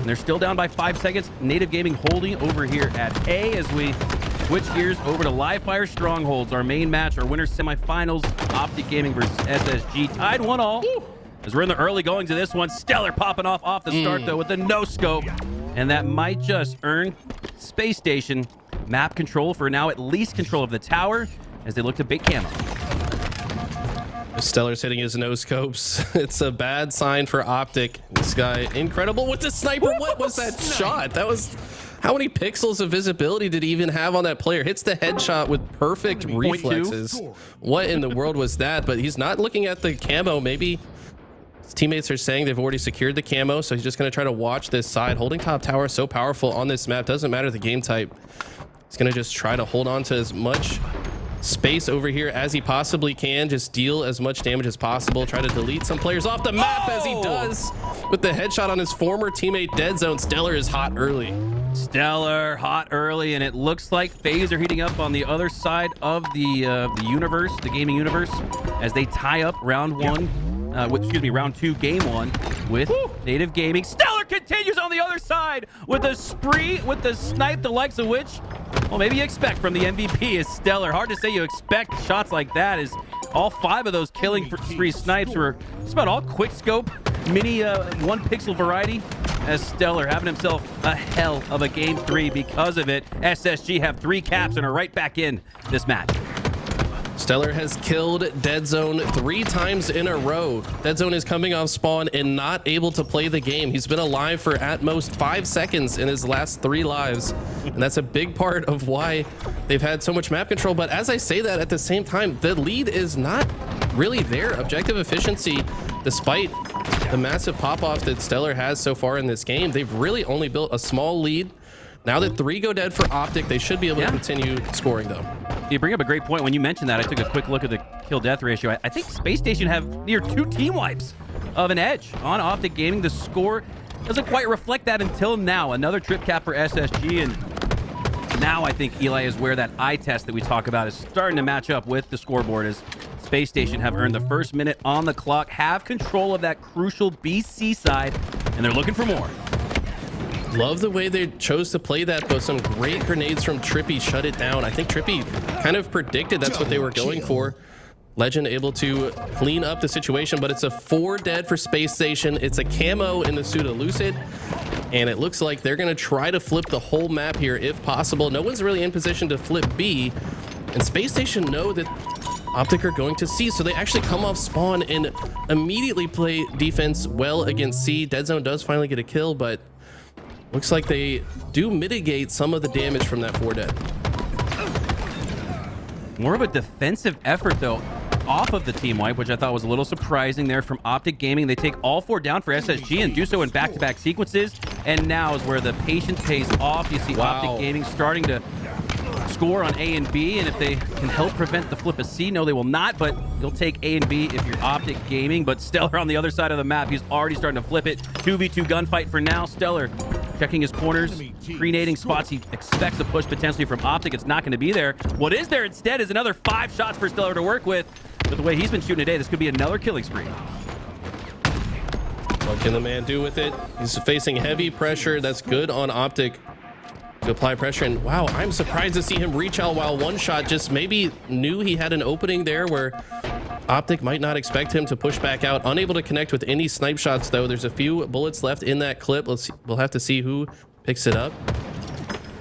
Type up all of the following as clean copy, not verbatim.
And they're still down by 5 seconds. Native Gaming holding over here at A as we switch gears over to Live Fire Strongholds, our main match, our winner semifinals. Optic Gaming versus SSG, tied 1-1. As we're in the early goings of this one, Stellar popping off the start though with the no scope, and that might just earn Space Station map control for now, at least control of the tower as they look to bait camo. Stellar's hitting his no scopes. It's a bad sign for Optic. This guy incredible with the sniper. What was that shot? That was, how many pixels of visibility did he even have on that player? Hits the headshot with perfect reflexes. What in the world was that? But he's not looking at the camo. Maybe his teammates are saying they've already secured the camo, so he's just going to try to watch this side. Holding top tower so powerful on this map. Doesn't matter the game type. He's going to just try to hold on to as much space over here as he possibly can. Just deal as much damage as possible. Try to delete some players off the map as he does with the headshot on his former teammate Dead Zone. Stellar is hot early. Stellar hot early, and it looks like FaZe are heating up on the other side of the universe, the gaming universe, as they tie up round two, game one with Native Gaming. Stellar continues on the other side with a spree, with the snipe, the likes of which, well, maybe you expect from the MVP is Stellar. Hard to say you expect shots like that, as all 5 of those killing spree snipes were just about all quick scope, mini 1 pixel variety, as Stellar having himself a hell of a game 3 because of it. SSG have 3 caps and are right back in this match. Stellar has killed Dead Zone 3 times in a row. Dead Zone is coming off spawn and not able to play the game. He's been alive for at most 5 seconds in his last 3 lives. And that's a big part of why they've had so much map control. But as I say that, at the same time, the lead is not really there. Objective efficiency, despite the massive pop-off that Stellar has so far in this game, they've really only built a small lead. Now that 3 go dead for Optic, they should be able to continue scoring though. You bring up a great point. When you mentioned that, I took a quick look at the kill-death ratio. I think Space Station have near 2 team wipes of an edge on Optic Gaming. The score doesn't quite reflect that until now. Another trip cap for SSG, and now I think Eli is where that eye test that we talk about is starting to match up with the scoreboard, as Space Station have earned the first minute on the clock, have control of that crucial BC side, and they're looking for more. Love the way they chose to play that, though. Some great grenades from Trippy shut it down. I think Trippy kind of predicted that's what they were going for. Legend able to clean up the situation, but it's a 4 dead for Space Station. It's a camo in the suit of Lucid, and it looks like they're going to try to flip the whole map here if possible. No one's really in position to flip B, and Space Station know that Optic are going to C, so they actually come off spawn and immediately play defense well against C. Dead Zone does finally get a kill, but looks like they do mitigate some of the damage from that 4 dead. More of a defensive effort, though, off of the team wipe, which I thought was a little surprising there from Optic Gaming. They take all 4 down for SSG and do so in back-to-back sequences. And now is where the patience pays off. You see Optic Gaming starting to score on A and B, and if they can help prevent the flip of C, no, they will not, but you'll take A and B if you're Optic Gaming. But Stellar on the other side of the map, he's already starting to flip it. 2v2 gunfight for now. Stellar checking his corners, pre-nading spots he expects a push potentially from Optic. It's not going to be there. What is there instead is another 5 shots for Stellar to work with. But the way he's been shooting today, this could be another killing spree. What can the man do with it? He's facing heavy pressure. That's good on Optic to apply pressure. And wow, I'm surprised to see him reach out while one shot just maybe knew he had an opening there where Optic might not expect him to push back out. Unable to connect with any snipe shots though. There's a few bullets left in that clip. We'll have to see who picks it up.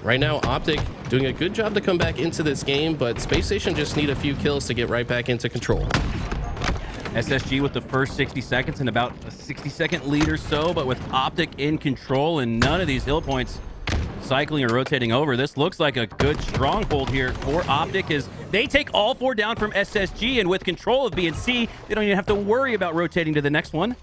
Right now, Optic doing a good job to come back into this game, but Space Station just need a few kills to get right back into control. SSG with the first 60 seconds and about a 60-second lead or so, but with Optic in control and none of these hill points cycling or rotating over. This looks like a good stronghold here for Optic as they take all 4 down from SSG, and with control of B and C, they don't even have to worry about rotating to the next one,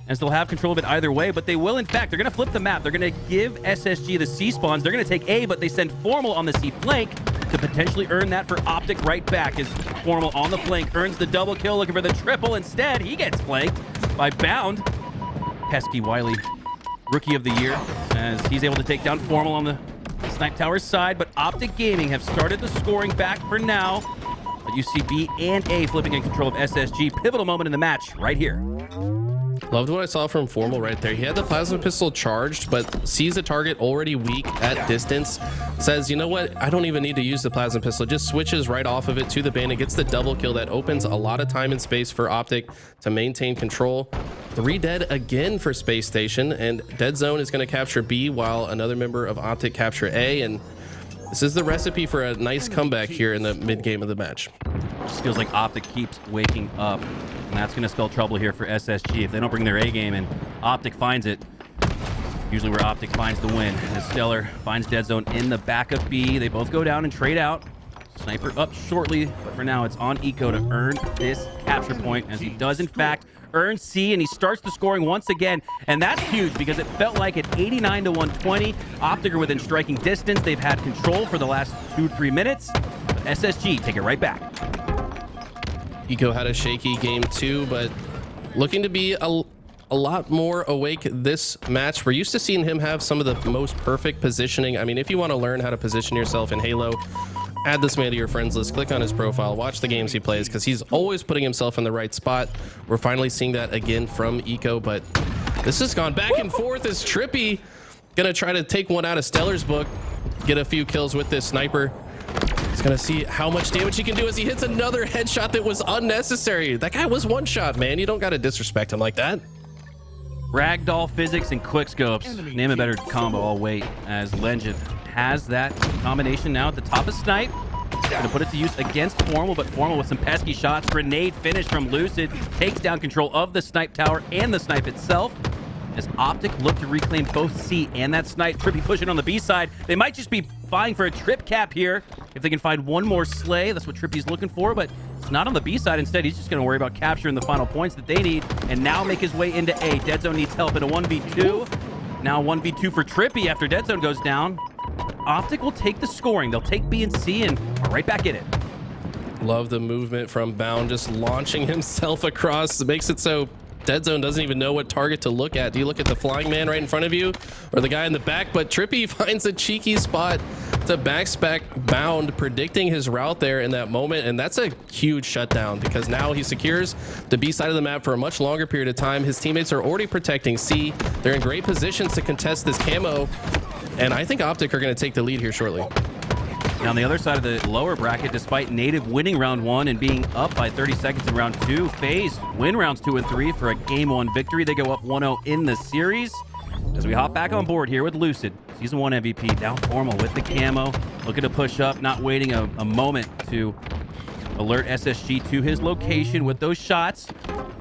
as they'll have control of it either way. But they will, in fact, they're going to flip the map. They're going to give SSG the C spawns. They're going to take A, but they send Formal on the C flank to potentially earn that for Optic right back, as Formal on the flank earns the double kill, looking for the triple. Instead, he gets flanked by Bound. Pesky Wiley, Rookie of the Year, as he's able to take down Formal on the Snipe Tower side. But Optic Gaming have started the scoring back for now. But you see B and A flipping in control of SSG. Pivotal moment in the match right here. Loved what I saw from Formal right there. He had the plasma pistol charged, but sees a target already weak at distance. Says, you know what? I don't even need to use the plasma pistol. Just switches right off of it to the bandit. Gets the double kill. That opens a lot of time and space for Optic to maintain control. 3 dead again for Space Station. And Dead Zone is going to capture B while another member of Optic capture A. And this is the recipe for a nice comeback here in the mid game of the match. Just feels like Optic keeps waking up, and that's going to spell trouble here for SSG if they don't bring their A game, and Optic finds it. Usually where Optic finds the win. As Stellar finds Dead Zone in the back of B. They both go down and trade out. Sniper up shortly, but for now it's on Eco to earn this capture point, as he does in fact earn C, and he starts the scoring once again, and that's huge because it felt like at 89 to 120, Optic are within striking distance. They've had control for the last 2-3 minutes, but SSG take it right back. Eco had a shaky game too, but looking to be a lot more awake this match. We're used to seeing him have some of the most perfect positioning. I mean, if you want to learn how to position yourself in Halo, add this man to your friends list, click on his profile, watch the games he plays, because he's always putting himself in the right spot. We're finally seeing that again from Eco, but this has gone back and forth as Trippy gonna try to take one out of Stellar's book, get a few kills with this sniper. He's gonna see how much damage he can do as he hits another headshot that was unnecessary. That guy was one shot, man. You don't gotta disrespect him like that. Ragdoll physics and quickscopes. Name a better combo, I'll wait, as Legend has that combination now at the top of Snipe. Gonna put it to use against Formal, but Formal with some pesky shots. Grenade finish from Lucid takes down control of the Snipe tower and the Snipe itself. As Optic look to reclaim both C and that Snipe. Trippy pushing on the B side. They might just be vying for a trip cap here if they can find one more slay. That's what Trippy's looking for, but it's not on the B side. Instead, he's just going to worry about capturing the final points that they need and now make his way into A. Dead Zone needs help in a 1v2. Now 1v2 for Trippy after Dead Zone goes down. Optic will take the scoring. They'll take B and C and are right back in it. Love the movement from Bound, just launching himself across. It makes it so Dead Zone doesn't even know what target to look at. Do you look at the flying man right in front of you or the guy in the back? But Trippy finds a cheeky spot to backspec Bound, predicting his route there in that moment. And that's a huge shutdown because now he secures the B side of the map for a much longer period of time. His teammates are already protecting C. They're in great positions to contest this camo. And I think Optic are going to take the lead here shortly. Now on the other side of the lower bracket, despite Native winning round 1 and being up by 30 seconds in round 2, FaZe win rounds 2 and 3 for a game 1 victory. They go up 1-0 in the series. As we hop back on board here with Lucid, Season 1 MVP, down Formal with the camo, looking to push up, not waiting a moment to alert SSG to his location with those shots.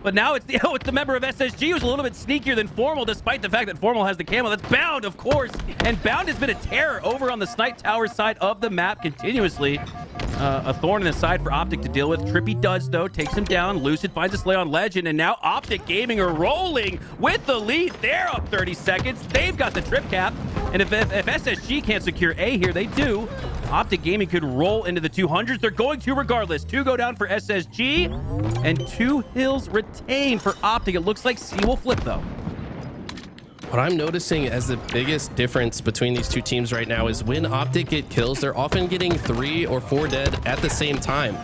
But now it's the member of SSG who's a little bit sneakier than Formal, despite the fact that Formal has the camo. That's Bound, of course. And Bound has been a terror over on the Snipe Tower side of the map continuously. A thorn in the side for Optic to deal with. Trippy does, though, takes him down. Lucid finds a slay on Legend, and now Optic Gaming are rolling with the lead. They're up 30 seconds. They've got the trip cap. And if SSG can't secure A here, they do. Optic Gaming could roll into the 200s. They're going to regardless. 2 go down for SSG, and 2 hills retain for Optic. It looks like C will flip, though. What I'm noticing as the biggest difference between these two teams right now is when Optic get kills, they're often getting 3 or 4 dead at the same time.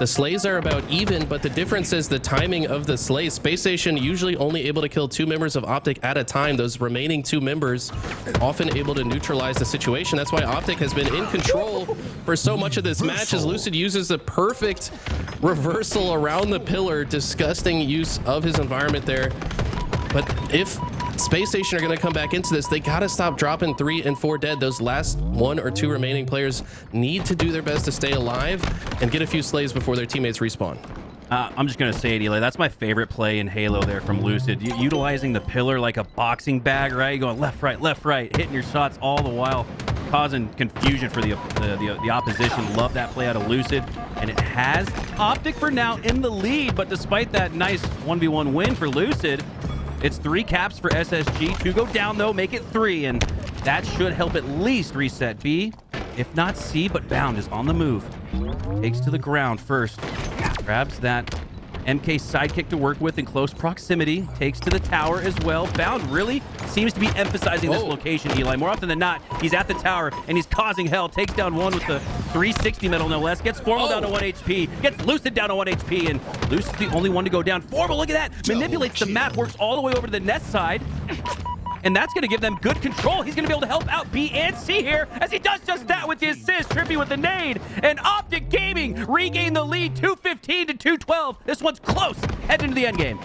The slays are about even, but the difference is the timing of the slays. Space Station usually only able to kill 2 members of Optic at a time. Those remaining 2 members often able to neutralize the situation. That's why Optic has been in control for so much of this match, as Lucid uses a perfect reversal around the pillar. Disgusting use of his environment there. But if Space Station are going to come back into this, they got to stop dropping 3 and 4 dead. Those last 1 or 2 remaining players need to do their best to stay alive and get a few slays before their teammates respawn. I'm just going to say it, Eli. That's my favorite play in Halo there from Lucid. Utilizing the pillar like a boxing bag, right? Going left, right, hitting your shots all the while, causing confusion for the opposition. Love that play out of Lucid. And it has Optic for now in the lead. But despite that nice 1v1 win for Lucid, it's 3 caps for SSG. 2 go down, though, make it 3. And that should help at least reset B, if not C. But Bound is on the move. Takes to the ground first. Grabs that MK sidekick to work with in close proximity. Takes to the tower as well. Bound really seems to be emphasizing this location, Eli. More often than not, he's at the tower and he's causing hell. Takes down one with the 360 metal, no less. Gets Formal down to 1 HP. Gets Lucid down to 1 HP. And Lucid's the only one to go down. Formal, look at that. Manipulates the map, works all the way over to the Nest side. And that's going to give them good control. He's going to be able to help out B and C here as he does just that with the assist. Trippy with the nade. And Optic Gaming regain the lead, 215 to 212. This one's close. Head into the end game.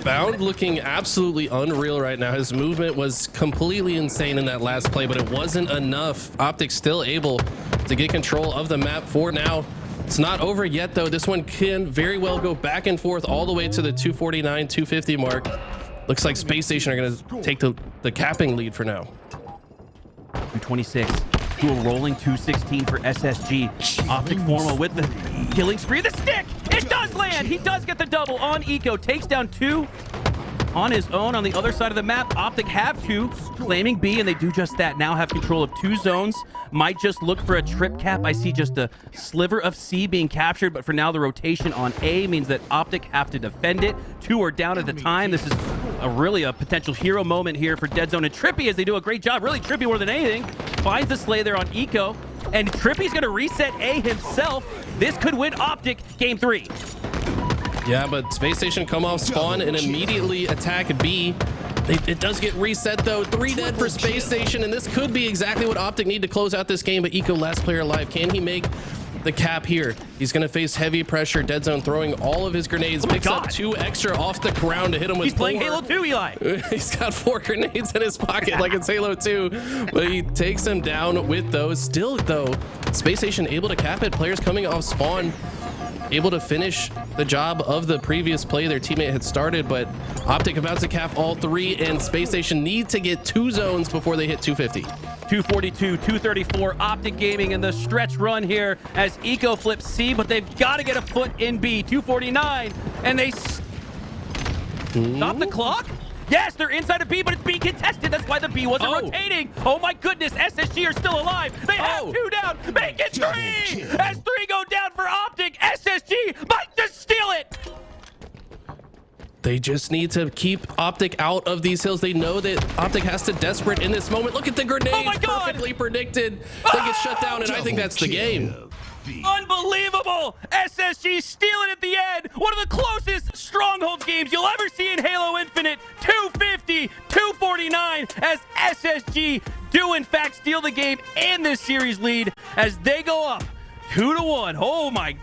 Bound looking absolutely unreal right now. His movement was completely insane in that last play, but it wasn't enough. Optic still able to get control of the map for now. It's not over yet, though. This one can very well go back and forth all the way to the 249, 250 mark. Looks like Space Station are going to take the capping lead for now. 226 to a rolling 216 for SSG. Optic Formal with the killing spree. The stick! It does land! He does get the double on Eco. Takes down 2 on his own on the other side of the map. Optic have 2, claiming B, and they do just that. Now have control of 2 zones. Might just look for a trip cap. I see just a sliver of C being captured, but for now the rotation on A means that Optic have to defend it. 2 are down at the time. This is really a potential hero moment here for Dead Zone and Trippy as they do a great job. Really, Trippy more than anything finds the slay there on Eco, and Trippy's going to reset A himself. This could win Optic game 3. Yeah, but Space Station come off spawn and immediately attack B. It does get reset, though. 3 dead for Space Station, and this could be exactly what Optic need to close out this game, but Eco, last player alive. Can he make the cap here? He's going to face heavy pressure. Dead Zone throwing all of his grenades. Picks up 2 extra off the ground to hit him with 4. He's playing Halo 2, Eli. He's got 4 grenades in his pocket like it's Halo 2, but he takes him down with those. Still, though, Space Station able to cap it. Players coming off spawn able to finish the job of the previous play their teammate had started, but Optic about to cap all 3, and Space Station need to get 2 zones before they hit 250. 242, 234, Optic Gaming in the stretch run here as Eco flips C, but they've got to get a foot in B. 249, and they stop the clock? Yes, they're inside of B, but it's being contested. That's why the B wasn't rotating. Oh my goodness, SSG are still alive. They have 2 down. Make it 3! As 3 go down for Optic, SSG might just steal it. They just need to keep Optic out of these hills. They know that Optic has to desperate in this moment. Look at the grenades. Oh my God. Perfectly predicted. They get shut down, and I think that's the game. Unbelievable! SSG stealing at the end. One of the closest Strongholds games you'll ever see in Halo Infinite. 250, 249 as SSG do in fact steal the game and this series lead as they go up 2-1. Oh my